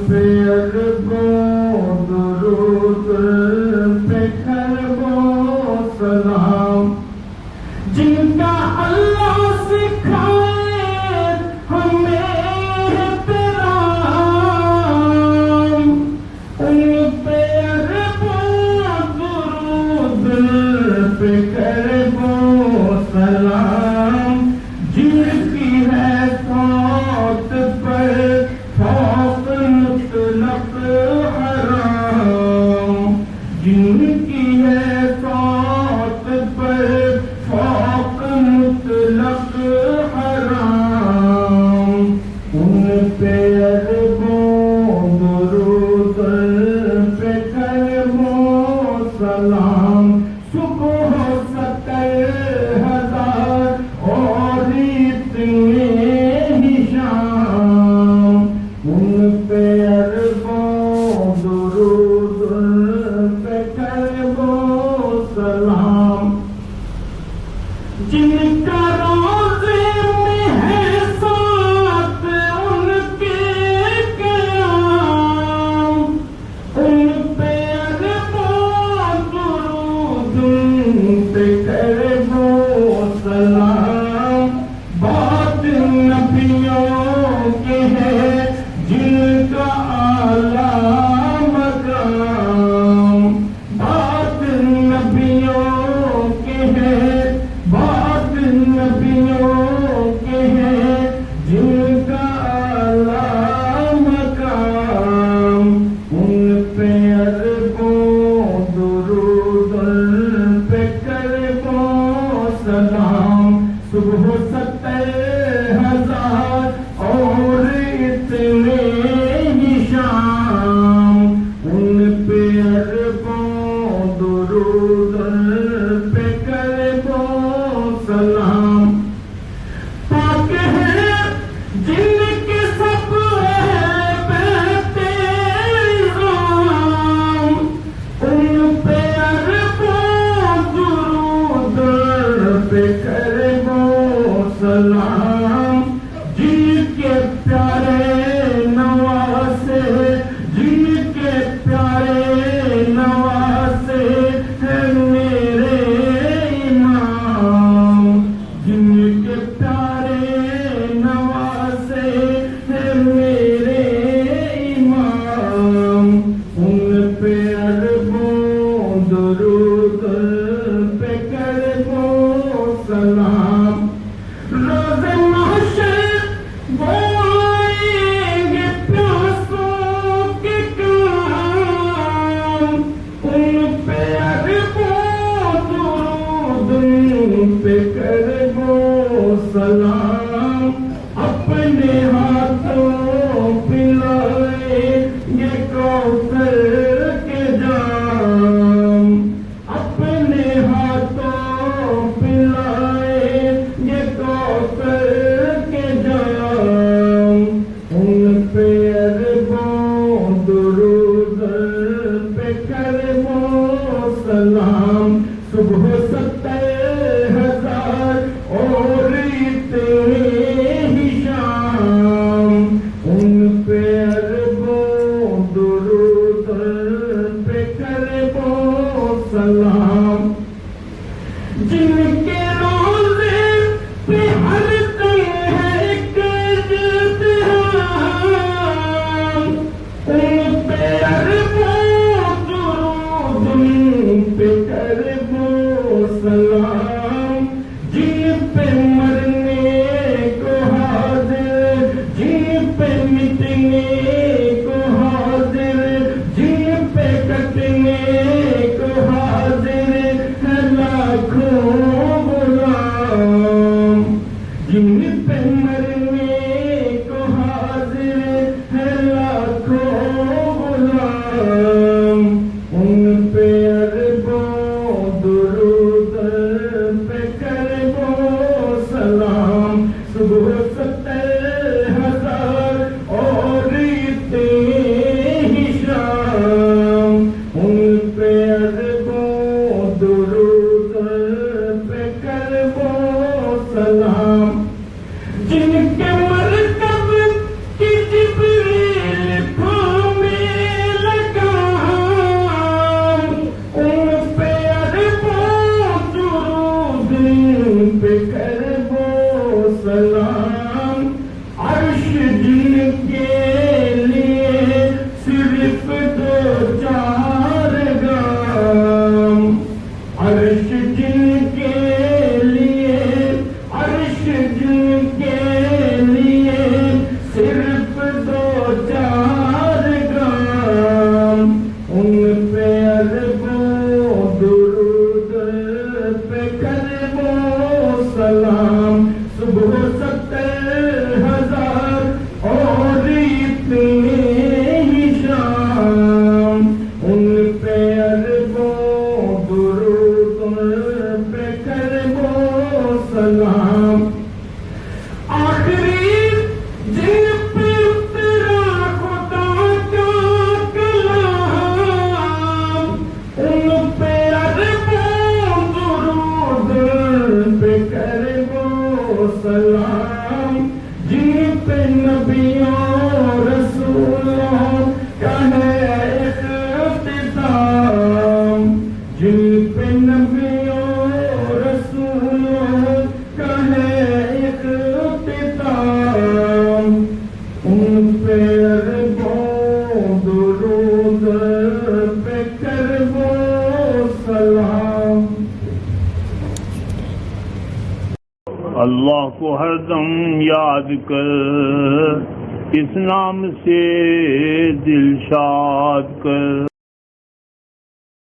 پہ سلام صبح 70,000 اور ہی شام ان پہ اربوں درود پہ کربوں سلام جن کے روزے پہ ہر دن ہے ایک اجتہام ان پہ اربوں درود پہ کربوں سلام جن پہ مرنے کو حاضر جن پہ مٹنے کو حاضر جن پہ کٹنے کو حاضر ہے لاکھوں غلام جن پہ مرنے کو حاضر ہے لاکھوں غلام ان پہ اربوں درود پہ کربوں سلام صبح 70,000 اور ہی شام ان پہ اربوں درود پہ کربوں سلام جن کے مرکب کی جبریل تھامے لگام ان پہ اربوں درود پہ کربوں سلام عرش جن کے لیے صرف 2-4 گام عرش جن کے لیے عرش جن کے لیے صرف 2-4 گام ان پہ اربوں درود پہ کربوں سلام صبح 70,000 اور ہی شام ان پہ اربوں درود پہ کربوں سلام آخری جن پہ اترا خدا کا کلام ان پہ اربوں درود پہ کربوں سلام جن پہ نبیوں رسولوں کا ہے اختتام جن پہ نبیوں رسولوں کا ہے اختتام ان پہ اربوں درود پہ کربوں سلام اللہ کو ہر دم یاد کر اس نام سے دل شاد کر